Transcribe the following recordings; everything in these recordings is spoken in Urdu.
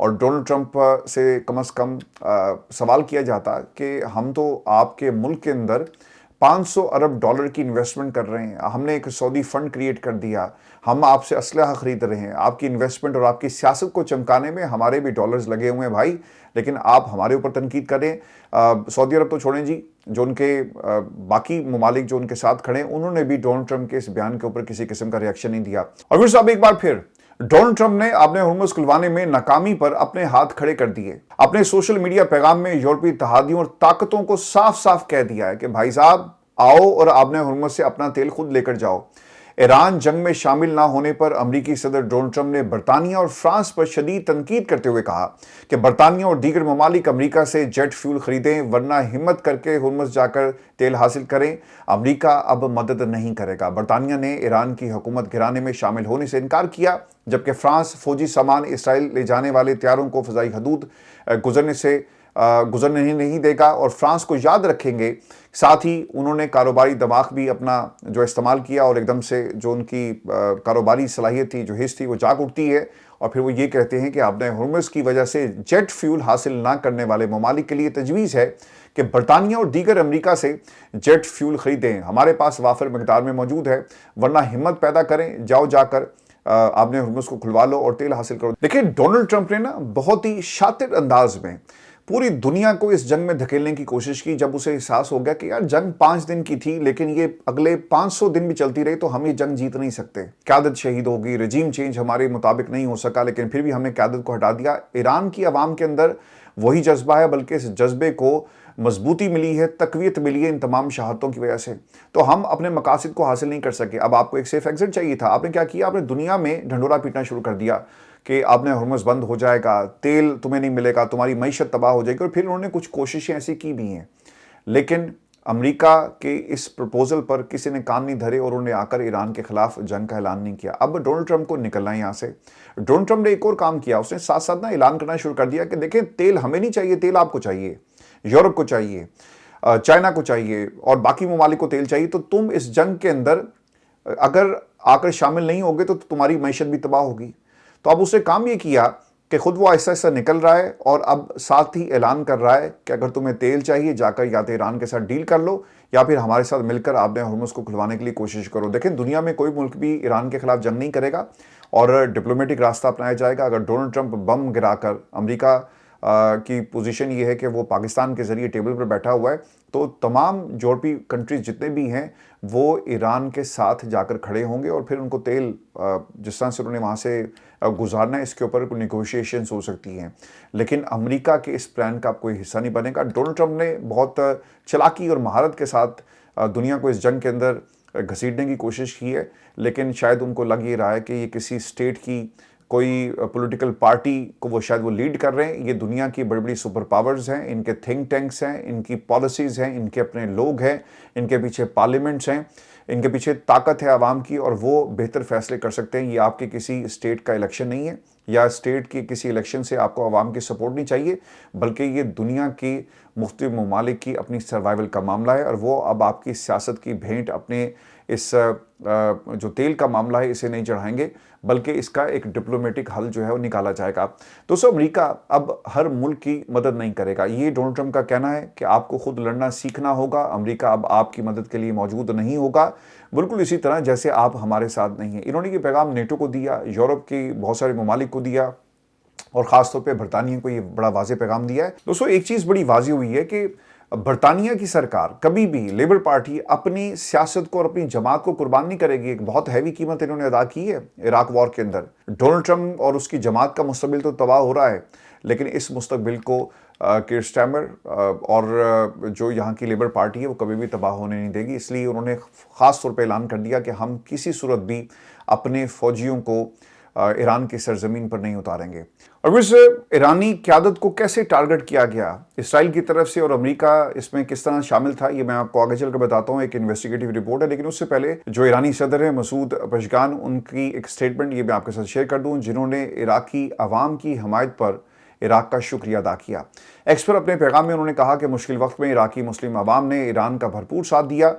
اور ڈونلڈ ٹرمپ سے کم از کم سوال کیا جاتا کہ ہم تو آپ کے ملک کے اندر $500 ارب کی انویسٹمنٹ کر رہے ہیں، ہم نے ایک سعودی فنڈ کریٹ کر دیا، ہم آپ سے اسلحہ خرید رہے ہیں، آپ کی انویسٹمنٹ اور آپ کی سیاست کو چمکانے میں ہمارے بھی ڈالرز لگے ہوئے ہیں بھائی، لیکن آپ ہمارے اوپر تنقید کریں۔ سعودی عرب تو چھوڑیں جی، جو ان کے باقی ممالک جو ان کے ساتھ کھڑے ہیں انہوں نے بھی ڈونلڈ ٹرمپ کے اس بیان کے اوپر کسی قسم کا ریئیکشن نہیں دیا۔ اور پھر صاحب ایک بار پھر ڈونلڈ ٹرمپ نے اپنے ہرمز کھلوانے میں ناکامی پر اپنے ہاتھ کھڑے کر دیے۔ اپنے سوشل میڈیا پیغام میں یورپی اتحادیوں اور طاقتوں کو صاف صاف کہہ دیا ہے کہ بھائی صاحب آؤ اور آپ نے ہرمز سے اپنا تیل خود لے کر جاؤ۔ ایران جنگ میں شامل نہ ہونے پر امریکی صدر ڈونلڈ ٹرمپ نے برطانیہ اور فرانس پر شدید تنقید کرتے ہوئے کہا کہ برطانیہ اور دیگر ممالک امریکہ سے جیٹ فیول خریدیں ورنہ ہمت کر کے ہرمز جا کر تیل حاصل کریں، امریکہ اب مدد نہیں کرے گا۔ برطانیہ نے ایران کی حکومت گرانے میں شامل ہونے سے انکار کیا، جبکہ فرانس فوجی سامان اسرائیل لے جانے والے طیاروں کو فضائی حدود گزرنے نہیں دے گا اور فرانس کو یاد رکھیں گے۔ ساتھ ہی انہوں نے کاروباری دماغ بھی اپنا جو استعمال کیا اور ایک دم سے جو ان کی کاروباری صلاحیت تھی، جو حص تھی، وہ جاگ اٹھتی ہے اور پھر وہ یہ کہتے ہیں کہ آپ نے ہرمز کی وجہ سے جیٹ فیول حاصل نہ کرنے والے ممالک کے لیے تجویز ہے کہ برطانیہ اور دیگر امریکہ سے جیٹ فیول خریدیں، ہمارے پاس وافر مقدار میں موجود ہے، ورنہ ہمت پیدا کریں، جاؤ جا کر آپ نے ہرمز کو کھلوا لو اور تیل حاصل کرو۔ دیکھیں ڈونلڈ ٹرمپ نے بہت ہی شاطر انداز میں پوری دنیا کو اس جنگ میں دھکیلنے کی کوشش کی۔ جب اسے احساس ہو گیا کہ یار جنگ 5 دن کی تھی لیکن یہ اگلے 500 دن بھی چلتی رہی تو ہم یہ جنگ جیت نہیں سکتے، قیادت شہید ہوگی، رجیم چینج ہمارے مطابق نہیں ہو سکا، لیکن پھر بھی ہم نے قیادت کو ہٹا دیا۔ ایران کی عوام کے اندر وہی جذبہ ہے، بلکہ اس جذبے کو مضبوطی ملی ہے، تقویت ملی ہے ان تمام شہادتوں کی وجہ سے، تو ہم اپنے مقاصد کو حاصل نہیں کر سکے۔ اب آپ کو ایک سیف ایگزٹ چاہیے تھا، آپ نے کیا کیا؟ آپ نے دنیا میں ڈھنڈورا پیٹنا شروع کر دیا کہ آپ نے ہرمز بند ہو جائے گا، تیل تمہیں نہیں ملے گا، تمہاری معیشت تباہ ہو جائے گی، اور پھر انہوں نے کچھ کوششیں ایسی کی بھی ہیں، لیکن امریکہ کے اس پروپوزل پر کسی نے کان نہیں دھرے اور انہوں نے آ کر ایران کے خلاف جنگ کا اعلان نہیں کیا۔ اب ڈونلڈ ٹرمپ کو نکلنا ہے یہاں سے۔ ڈونلڈ ٹرمپ نے ایک اور کام کیا، اس نے ساتھ ساتھ اعلان کرنا شروع کر دیا کہ دیکھیں تیل ہمیں نہیں چاہیے، تیل آپ کو چاہیے، یورپ کو چاہیے، چائنا کو چاہیے اور باقی ممالک کو تیل چاہیے، تو تم اس جنگ کے اندر اگر آ کر شامل نہیں ہوگے تو تمہاری معیشت بھی تباہ ہوگی۔ تو اب اس نے کام یہ کیا کہ خود وہ ایسا ایسا نکل رہا ہے اور اب ساتھ ہی اعلان کر رہا ہے کہ اگر تمہیں تیل چاہیے جا کر یا تو ایران کے ساتھ ڈیل کر لو یا پھر ہمارے ساتھ مل کر آپ نے ہرمز کو کھلوانے کے لیے کوشش کرو۔ دیکھیں دنیا میں کوئی ملک بھی ایران کے خلاف جنگ نہیں کرے گا اور ڈپلومیٹک راستہ اپنایا جائے گا۔ اگر ڈونلڈ ٹرمپ بم گرا کر، امریکہ کی پوزیشن یہ ہے کہ وہ پاکستان کے ذریعے ٹیبل پر بیٹھا ہوا ہے، تو تمام یورپی کنٹریز جتنے بھی ہیں وہ ایران کے ساتھ جا کر کھڑے ہوں گے اور پھر ان کو تیل جس طرح سے انہوں نے وہاں سے گزارنا ہے اس کے اوپر کوئی نیگوشیشنز ہو سکتی ہیں، لیکن امریکہ کے اس پلان کا کوئی حصہ نہیں بنے گا۔ ڈونلڈ ٹرمپ نے بہت چلاکی اور مہارت کے ساتھ دنیا کو اس جنگ کے اندر گھسیٹنے کی کوشش کی ہے، لیکن شاید ان کو لگ یہ رہا ہے کہ یہ کسی اسٹیٹ کی کوئی پولیٹیکل پارٹی کو وہ شاید وہ لیڈ کر رہے ہیں۔ یہ دنیا کی بڑی بڑی سپر پاورز ہیں، ان کے تھنک ٹینکس ہیں، ان کی پالیسیز ہیں، ان کے اپنے لوگ ہیں، ان کے پیچھے پارلیمنٹس ہیں، ان کے پیچھے طاقت ہے عوام کی اور وہ بہتر فیصلے کر سکتے ہیں۔ یہ آپ کے کسی اسٹیٹ کا الیکشن نہیں ہے یا اسٹیٹ کی کسی الیکشن سے آپ کو عوام کی سپورٹ نہیں چاہیے، بلکہ یہ دنیا کی مختلف ممالک کی اپنی سروائیول کا معاملہ ہے اور وہ اب آپ کی سیاست کی بھینٹ اپنے اس جو تیل کا معاملہ ہے اسے نہیں چڑھائیں گے، بلکہ اس کا ایک ڈپلومیٹک حل جو ہے وہ نکالا جائے گا۔ دوستو امریکہ اب ہر ملک کی مدد نہیں کرے گا، یہ ڈونلڈ ٹرمپ کا کہنا ہے کہ آپ کو خود لڑنا سیکھنا ہوگا، امریکہ اب آپ کی مدد کے لیے موجود نہیں ہوگا، بالکل اسی طرح جیسے آپ ہمارے ساتھ نہیں ہیں۔ انہوں نے یہ پیغام نیٹو کو دیا، یورپ کی بہت سارے ممالک کو دیا اور خاص طور پہ برطانیہ کو یہ بڑا واضح پیغام دیا ہے۔ دوستو ایک چیز بڑی واضح ہوئی ہے کہ برطانیہ کی سرکار کبھی بھی لیبر پارٹی اپنی سیاست کو اور اپنی جماعت کو قربان نہیں کرے گی۔ ایک بہت ہیوی قیمت انہوں نے ادا کی ہے عراق وار کے اندر۔ ڈونلڈ ٹرمپ اور اس کی جماعت کا مستقبل تو تباہ ہو رہا ہے، لیکن اس مستقبل کو کیر سٹارمر اور جو یہاں کی لیبر پارٹی ہے وہ کبھی بھی تباہ ہونے نہیں دے گی۔ اس لیے انہوں نے خاص طور پہ اعلان کر دیا کہ ہم کسی صورت بھی اپنے فوجیوں کو ایران کی سرزمین پر نہیں اتاریں گے۔ اور اس ایرانی قیادت کو کیسے ٹارگٹ کیا گیا اسرائیل کی طرف سے اور امریکہ اس میں کس طرح شامل تھا، یہ میں آپ کو آگے چل کر بتاتا ہوں، ایک انویسٹیگیٹو رپورٹ ہے۔ لیکن اس سے پہلے جو ایرانی صدر ہیں مسعود پزشکیان، ان کی ایک سٹیٹمنٹ یہ میں آپ کے ساتھ شیئر کر دوں، جنہوں نے عراقی عوام کی حمایت پر عراق کا شکریہ ادا کیا۔ ایکس پر اپنے پیغام میں انہوں نے کہا کہ مشکل وقت میں عراقی مسلم عوام نے ایران کا بھرپور ساتھ دیا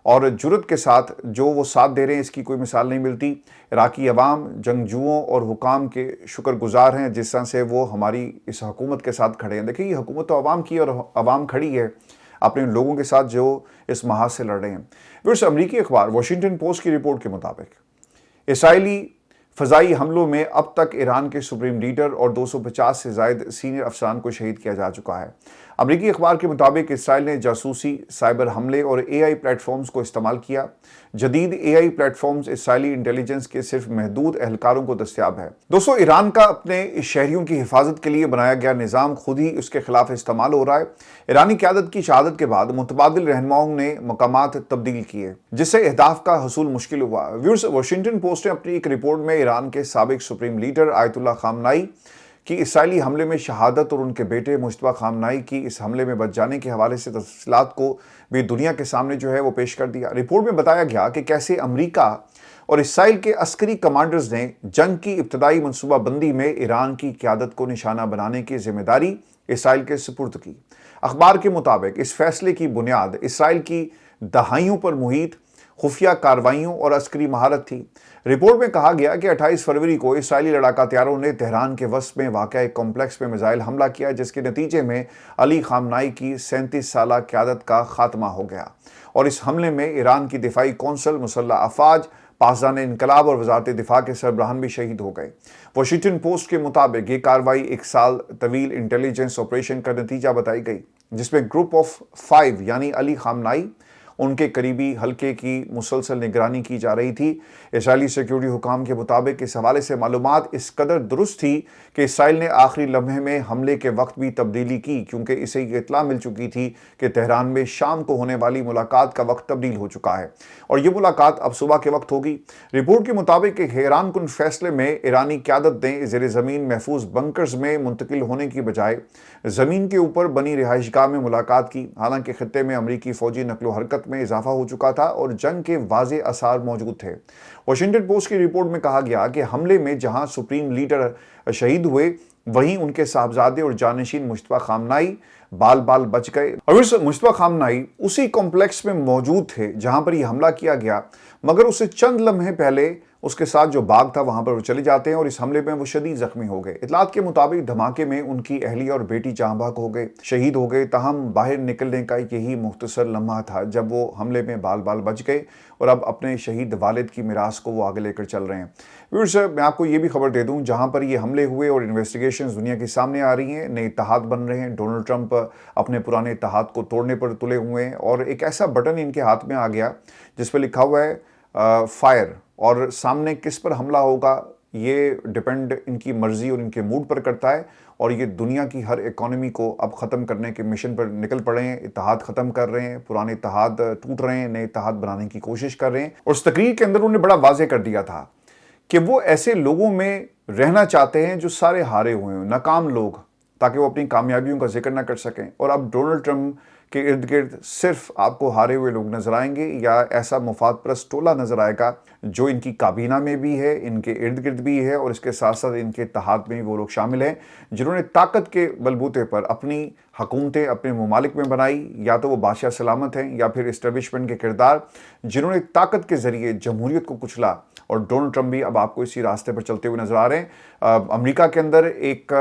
اور جرت کے ساتھ جو وہ ساتھ دے رہے ہیں اس کی کوئی مثال نہیں ملتی۔ عراقی عوام جنگجوؤں اور حکام کے شکر گزار ہیں جس طرح سے وہ ہماری اس حکومت کے ساتھ کھڑے ہیں۔ دیکھیں یہ حکومت تو عوام کی اور عوام کھڑی ہے اپنے لوگوں کے ساتھ جو اس محاذ سے لڑ رہے ہیں۔ ویورز، امریکی اخبار واشنگٹن پوسٹ کی رپورٹ کے مطابق اسرائیلی فضائی حملوں میں اب تک ایران کے سپریم لیڈر اور 250 سے زائد سینئر افسران کو شہید کیا جا چکا ہے۔ امریکی اخبار کے مطابق اسرائیل نے جاسوسی، سائبر حملے اور اے آئی پلیٹ فارمز کو استعمال کیا۔ جدید اے آئی پلیٹ فارمز اسرائیلی انٹیلیجنس کے صرف محدود اہلکاروں کو دستیاب ہے۔ دوستو، ایران کا اپنے شہریوں کی حفاظت کے لیے بنایا گیا نظام خود ہی اس کے خلاف استعمال ہو رہا ہے۔ ایرانی قیادت کی شہادت کے بعد متبادل رہنماؤں نے مقامات تبدیل کیے جس سے اہداف کا حصول مشکل ہوا۔ ویورز، واشنگٹن پوسٹ نے اپنی ایک رپورٹ میں ایران کے سابق سپریم لیڈر آیت اللہ خامنائی کی اسرائیلی حملے میں شہادت اور ان کے بیٹے مجتبیٰ خامنائی کی اس حملے میں بچ جانے کے حوالے سے تفصیلات کو بھی دنیا کے سامنے جو ہے وہ پیش کر دیا۔ رپورٹ میں بتایا گیا کہ کیسے امریکہ اور اسرائیل کے عسکری کمانڈرز نے جنگ کی ابتدائی منصوبہ بندی میں ایران کی قیادت کو نشانہ بنانے کی ذمہ داری اسرائیل کے سپرد کی۔ اخبار کے مطابق اس فیصلے کی بنیاد اسرائیل کی دہائیوں پر محیط خفیہ کارروائیوں اور عسکری مہارت تھی۔ رپورٹ میں کہا گیا کہ 28 فروری کو اسرائیلی لڑاکا طیاروں نے تہران کے وسط میں واقع ایک کمپلیکس میں میزائل حملہ کیا جس کے نتیجے میں علی خامنائی کی 37 سالہ قیادت کا خاتمہ ہو گیا، اور اس حملے میں ایران کی دفاعی کونسل، مسلح افواج، پاسداران انقلاب اور وزارت دفاع کے سربراہان بھی شہید ہو گئے۔ واشنگٹن پوسٹ کے مطابق یہ کارروائی ایک سال طویل انٹیلیجنس آپریشن کا نتیجہ بتائی گئی جس میں گروپ آف 5 یعنی علی خامنائی، ان کے قریبی حلقے کی مسلسل نگرانی کی جا رہی تھی۔ اسرائیلی سیکیورٹی حکام کے مطابق اس حوالے سے معلومات اس قدر درست تھی کہ اسرائیل نے آخری لمحے میں حملے کے وقت بھی تبدیلی کی کیونکہ اسے یہ اطلاع مل چکی تھی کہ تہران میں شام کو ہونے والی ملاقات کا وقت تبدیل ہو چکا ہے اور یہ ملاقات اب صبح کے وقت ہوگی۔ رپورٹ کے مطابق ایک حیران کن فیصلے میں ایرانی قیادت نے زیر زمین محفوظ بنکرز میں منتقل ہونے کی بجائے زمین کے اوپر بنی رہائش گاہ میں ملاقات کی، حالانکہ خطے میں امریکی فوجی نقل و حرکت میں اضافہ ہو چکا تھا اور جنگ کے واضح آثار موجود تھے۔ واشنگٹن پوسٹ کی رپورٹ میں کہا گیا کہ حملے میں جہاں سپریم لیڈر شہید ہوئے وہیں ان کے صاحبزادے اور جانشین مجتبیٰ خامنائی بال بچ گئے۔ اور مجتبیٰ خامنائی اسی کمپلیکس میں موجود تھے جہاں پر یہ حملہ کیا گیا، مگر اسے چند لمحے پہلے اس کے ساتھ جو باغ تھا وہاں پر وہ چلے جاتے ہیں اور اس حملے میں وہ شدید زخمی ہو گئے۔ اطلاعات کے مطابق دھماکے میں ان کی اہلیہ اور بیٹی جاں بحق ہو گئے، شہید ہو گئے، تاہم باہر نکلنے کا یہی مختصر لمحہ تھا جب وہ حملے میں بال بچ گئے اور اب اپنے شہید والد کی میراث کو وہ آگے لے کر چل رہے ہیں۔ ویورز، میں آپ کو یہ بھی خبر دے دوں جہاں پر یہ حملے ہوئے اور انویسٹیگیشنز دنیا کے سامنے آ رہی ہیں، نئے اتحاد بن رہے ہیں، ڈونلڈ ٹرمپ اپنے پرانے اتحاد کو توڑنے پر تلے ہوئے ہیں اور ایک ایسا بٹن ان کے ہاتھ میں آ گیا جس پہ لکھا ہوا ہے فائر، اور سامنے کس پر حملہ ہوگا یہ ڈیپینڈ ان کی مرضی اور ان کے موڈ پر کرتا ہے، اور یہ دنیا کی ہر اکانومی کو اب ختم کرنے کے مشن پر نکل پڑے ہیں، اتحاد ختم کر رہے ہیں، پرانے اتحاد ٹوٹ رہے ہیں، نئے اتحاد بنانے کی کوشش کر رہے ہیں۔ اور اس تقریر کے اندر انہوں نے بڑا واضح کر دیا تھا کہ وہ ایسے لوگوں میں رہنا چاہتے ہیں جو سارے ہارے ہوئے ہیں، ناکام لوگ، تاکہ وہ اپنی کامیابیوں کا ذکر نہ کر سکیں۔ اور اب ڈونلڈ ٹرمپ کے ارد گرد صرف آپ کو ہارے ہوئے لوگ نظر آئیں گے یا ایسا مفاد پرست ٹولہ نظر آئے گا جو ان کی کابینہ میں بھی ہے، ان کے ارد گرد بھی ہے، اور اس کے ساتھ ساتھ ان کے اتحاد میں بھی وہ لوگ شامل ہیں جنہوں نے طاقت کے بلبوتے پر اپنی حکومتیں اپنے ممالک میں بنائی، یا تو وہ بادشاہ سلامت ہیں یا پھر اسٹیبلشمنٹ کے کردار جنہوں نے طاقت کے ذریعے جمہوریت کو کچلا، اور ڈونلڈ ٹرمپ بھی اب آپ کو اسی راستے پر چلتے ہوئے نظر آ رہے ہیں۔ امریکہ کے اندر ایک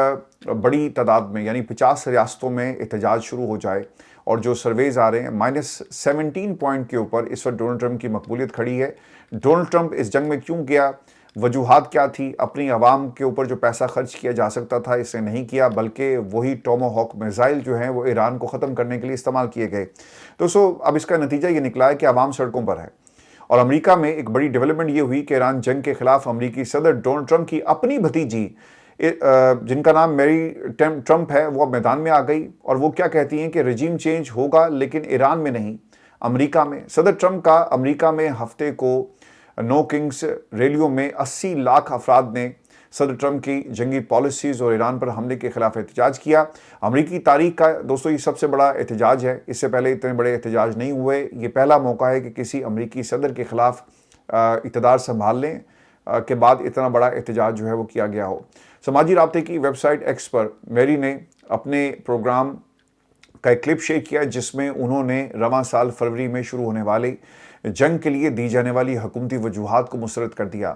بڑی تعداد میں یعنی 50 ریاستوں میں احتجاج شروع ہو جائے، اور جو سرویز آ رہے ہیں -17 پوائنٹ کے اوپر اس وقت ڈونلڈ ٹرمپ کی مقبولیت کھڑی ہے۔ ڈونلڈ ٹرمپ اس جنگ میں کیوں گیا، وجوہات کیا تھی؟ اپنی عوام کے اوپر جو پیسہ خرچ کیا جا سکتا تھا اسے نہیں کیا، بلکہ وہی ٹومو ہاک میزائل جو ہیں وہ ایران کو ختم کرنے کے لیے استعمال کیے گئے۔ دوستو، اب اس کا نتیجہ یہ نکلا ہے کہ عوام سڑکوں پر ہے، اور امریکہ میں ایک بڑی ڈیولپمنٹ یہ ہوئی کہ ایران جنگ کے خلاف امریکی صدر ڈونلڈ ٹرمپ کی اپنی بھتیجی جن کا نام میری ٹرمپ ہے وہ اب میدان میں آ گئی، اور وہ کیا کہتی ہیں کہ رجیم چینج ہوگا لیکن ایران میں نہیں، امریکہ میں۔ صدر ٹرمپ کا امریکہ میں ہفتے کو نو کنگز ریلیوں میں 80 لاکھ افراد نے صدر ٹرمپ کی جنگی پالیسیز اور ایران پر حملے کے خلاف احتجاج کیا۔ امریکی تاریخ کا دوستو یہ سب سے بڑا احتجاج ہے، اس سے پہلے اتنے بڑے احتجاج نہیں ہوئے، یہ پہلا موقع ہے کہ کسی امریکی صدر کے خلاف اقتدار سنبھالنے کے بعد اتنا بڑا احتجاج جو ہے وہ کیا گیا ہو۔ سماجی رابطے کی ویب سائٹ ایکس پر میری نے اپنے پروگرام کا ایک کلپ شیئر کیا جس میں انہوں نے رواں سال فروری میں شروع ہونے والے جنگ کے لیے دی جانے والی حکومتی وجوہات کو مسترد کر دیا۔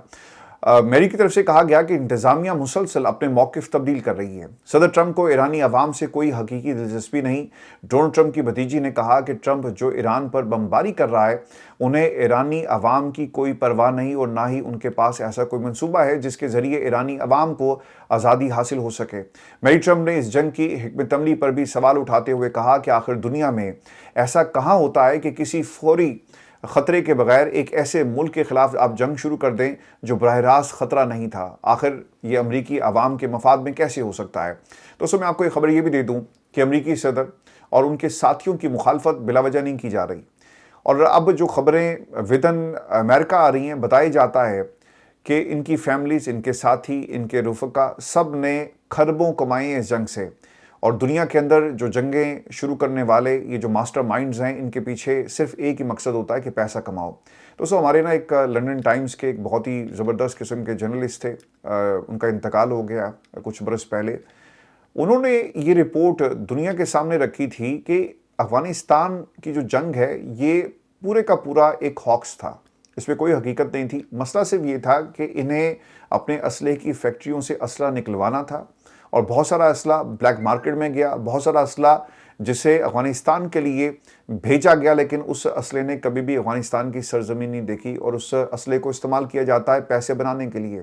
میری کی طرف سے کہا گیا کہ انتظامیہ مسلسل اپنے موقف تبدیل کر رہی ہے۔ صدر ٹرمپ کو ایرانی عوام سے کوئی حقیقی دلچسپی نہیں۔ ڈونلڈ ٹرمپ کی بھتیجی نے کہا کہ ٹرمپ جو ایران پر بمباری کر رہا ہے انہیں ایرانی عوام کی کوئی پرواہ نہیں اور نہ ہی ان کے پاس ایسا کوئی منصوبہ ہے جس کے ذریعے ایرانی عوام کو آزادی حاصل ہو سکے۔ میری ٹرمپ نے اس جنگ کی حکمت عملی پر بھی سوال اٹھاتے ہوئے کہا کہ آخر دنیا میں ایسا کہاں ہوتا ہے کہ کسی فوری خطرے کے بغیر ایک ایسے ملک کے خلاف آپ جنگ شروع کر دیں جو براہ راست خطرہ نہیں تھا؟ آخر یہ امریکی عوام کے مفاد میں کیسے ہو سکتا ہے؟ دوستوں، میں آپ کو ایک خبر یہ بھی دے دوں کہ امریکی صدر اور ان کے ساتھیوں کی مخالفت بلا وجہ نہیں کی جا رہی، اور اب جو خبریں ودن امریکہ آ رہی ہیں بتایا جاتا ہے کہ ان کی فیملیز، ان کے ساتھی، ان کے رفقا سب نے کھربوں کمائے ہیں اس جنگ سے، اور دنیا کے اندر جو جنگیں شروع کرنے والے یہ جو ماسٹر مائنڈز ہیں ان کے پیچھے صرف ایک ہی مقصد ہوتا ہے کہ پیسہ کماؤ۔ دوستوں، ہمارے ایک لنڈن ٹائمز کے ایک بہت ہی زبردست قسم کے جرنلسٹ تھے، ان کا انتقال ہو گیا کچھ برس پہلے۔ انہوں نے یہ رپورٹ دنیا کے سامنے رکھی تھی کہ افغانستان کی جو جنگ ہے یہ پورے کا پورا ایک ہاکس تھا، اس میں کوئی حقیقت نہیں تھی۔ مسئلہ صرف یہ تھا کہ انہیں اپنے اسلحے کی فیکٹریوں سے اسلحہ نکلوانا تھا، اور بہت سارا اسلحہ بلیک مارکیٹ میں گیا، بہت سارا اسلحہ جسے افغانستان کے لیے بھیجا گیا، لیکن اس اسلحے نے کبھی بھی افغانستان کی سرزمین نہیں دیکھی، اور اس اسلحے کو استعمال کیا جاتا ہے پیسے بنانے کے لیے۔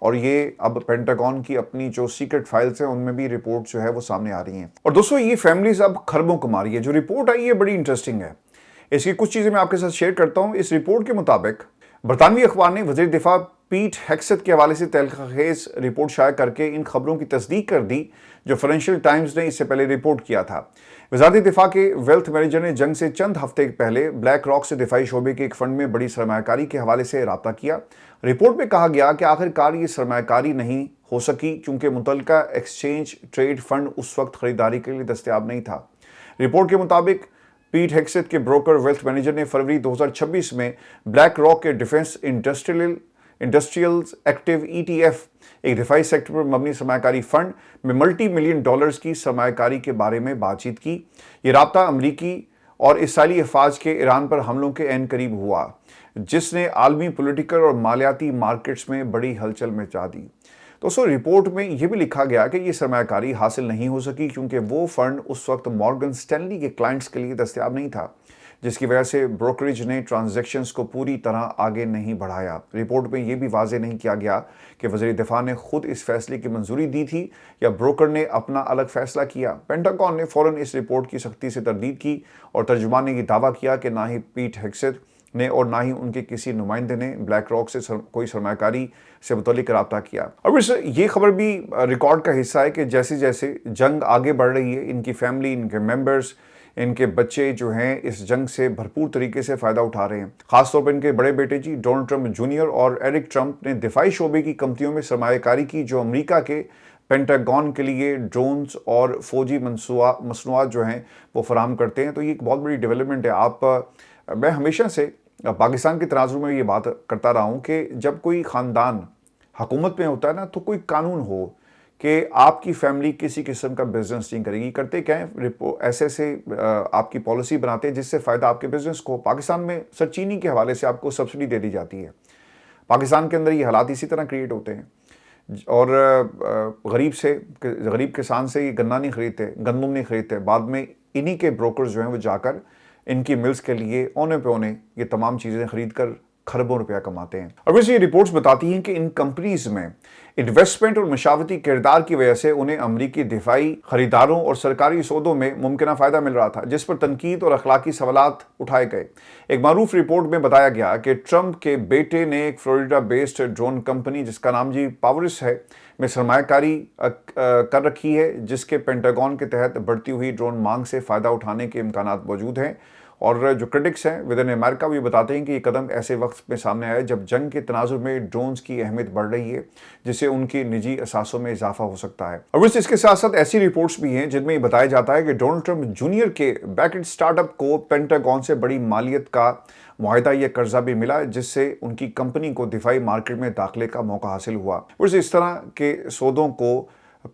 اور یہ اب پینٹاگون کی اپنی جو سیکرٹ فائلز ہیں ان میں بھی رپورٹ جو ہے وہ سامنے آ رہی ہیں۔ اور دوستوں، یہ فیملیز اب کھربوں کما رہی ہے۔ جو رپورٹ آئی ہے بڑی انٹرسٹنگ ہے، اس کی کچھ چیزیں میں آپ کے ساتھ شیئر کرتا ہوں۔ اس رپورٹ کے مطابق برطانوی اخبار نے وزیر دفاع پیٹ ہیگسیت کے حوالے سے تلخ خیز رپورٹ شائع کر کے ان خبروں کی تصدیق کر دی جو فائنینشیل ٹائمز نے اس سے پہلے رپورٹ کیا تھا۔ وزارت دفاع کے ویلتھ مینیجر نے جنگ سے چند ہفتے پہلے بلیک راک سے دفاعی شعبے کے ایک فنڈ میں بڑی سرمایہ کاری کے حوالے سے رابطہ کیا۔ رپورٹ میں کہا گیا کہ آخر کار یہ سرمایہ کاری نہیں ہو سکی کیونکہ متعلقہ ایکسچینج ٹریڈ فنڈ اس وقت خریداری کے لیے دستیاب نہیں تھا۔ رپورٹ کے مطابق پیٹ ہیگسیت کے بروکر ویلتھ مینیجر نے فروری 2026 میں بلیک راک کے ڈیفنس انڈسٹریلز ایکٹیو ETF، ایک دفاعی سیکٹر پر مبنی سرمایہ کاری فنڈ میں ملٹی ملین ڈالرز کی سرمایہ کاری کے بارے میں بات چیت کی۔ یہ رابطہ امریکی اور اسرائیلی افواج کے ایران پر حملوں کے عین قریب ہوا، جس نے عالمی پولیٹیکل اور مالیاتی مارکیٹس میں بڑی ہلچل مچا دی۔ دوستوں، رپورٹ میں یہ بھی لکھا گیا کہ یہ سرمایہ کاری حاصل نہیں ہو سکی کیونکہ وہ فنڈ اس وقت مورگن سٹینلی کے کلائنٹس کے لیے دستیاب نہیں تھا، جس کی وجہ سے بروکریج نے ٹرانزیکشنز کو پوری طرح آگے نہیں بڑھایا۔ رپورٹ میں یہ بھی واضح نہیں کیا گیا کہ وزیر دفاع نے خود اس فیصلے کی منظوری دی تھی یا بروکر نے اپنا الگ فیصلہ کیا۔ پینٹاگون نے فوراً اس رپورٹ کی سختی سے تردید کی اور ترجمان نے یہ دعویٰ کیا کہ نہ ہی پیٹ ہیگسیت نے اور نہ ہی ان کے کسی نمائندے نے بلیک راک سے کوئی سرمایہ کاری سے متعلق رابطہ کیا۔ اور یہ خبر بھی ریکارڈ کا حصہ ہے کہ جیسے جیسے جنگ آگے بڑھ رہی ہے، ان کی فیملی، ان کے ممبرز، ان کے بچے جو ہیں اس جنگ سے بھرپور طریقے سے فائدہ اٹھا رہے ہیں۔ خاص طور پر ان کے بڑے بیٹے ڈونلڈ ٹرمپ جونیئر اور ایرک ٹرمپ نے دفاعی شعبے کی کمپنیوں میں سرمایہ کاری کی جو امریکہ کے پینٹاگون کے لیے ڈرونز اور فوجی مصنوعات جو ہیں وہ فراہم کرتے ہیں۔ تو یہ ایک بہت بڑی ڈیولپمنٹ ہے۔ میں ہمیشہ سے پاکستان کے تناظر میں یہ بات کرتا رہا ہوں کہ جب کوئی خاندان حکومت میں ہوتا ہے نا تو کوئی قانون ہو کہ آپ کی فیملی کسی قسم کا بزنس نہیں کرے گی۔ کرتے کیا ہیں، ایسے آپ کی پالیسی بناتے ہیں جس سے فائدہ آپ کے بزنس کو۔ پاکستان میں سر چینی کے حوالے سے آپ کو سبسڈی دے دی جاتی ہے۔ پاکستان کے اندر یہ حالات اسی طرح کریٹ ہوتے ہیں، اور غریب کسان سے یہ گنا نہیں خریدتے، گندم نہیں خریدتے، بعد میں انہی کے بروکرز جو ہیں وہ جا کر ان کی ملز کے لیے اونے پہ اونے یہ تمام چیزیں خرید کر کھربوں روپیہ کماتے ہیں۔ اور ویسے یہ رپورٹس بتاتی ہیں کہ ان کمپنیز میں انویسٹمنٹ اور مشاورتی کردار کی وجہ سے انہیں امریکی دفاعی خریداروں اور سرکاری سودوں میں ممکنہ فائدہ مل رہا تھا، جس پر تنقید اور اخلاقی سوالات اٹھائے گئے۔ ایک معروف رپورٹ میں بتایا گیا کہ ٹرمپ کے بیٹے نے ایک فلوریڈا بیسڈ ڈرون کمپنی جس کا نام پاورس ہے میں سرمایہ کاری کر رکھی ہے، جس کے پینٹاگون کے تحت بڑھتی ہوئی ڈرون مانگ سے فائدہ اٹھانے کے امکانات موجود ہیں۔ اور جو کرٹکس ہیں ودن امریکہ بھی بتاتے ہیں کہ یہ قدم ایسے وقت میں سامنے آیا جب جنگ کے تناظر میں ڈرونز کی اہمیت بڑھ رہی ہے، جس سے ان کی نجی اثاثوں میں اضافہ ہو سکتا ہے۔ اور اس کے ساتھ ساتھ ایسی رپورٹس بھی ہیں جن میں یہ بتایا جاتا ہے کہ ڈونلڈ ٹرمپ جونیئر کے بیکڈ سٹارٹ اپ کو پینٹاگون سے بڑی مالیت کا معاہدہ یا قرضہ بھی ملا، جس سے ان کی کمپنی کو دفاعی مارکیٹ میں داخلے کا موقع حاصل ہوا۔ اس طرح کے سودوں کو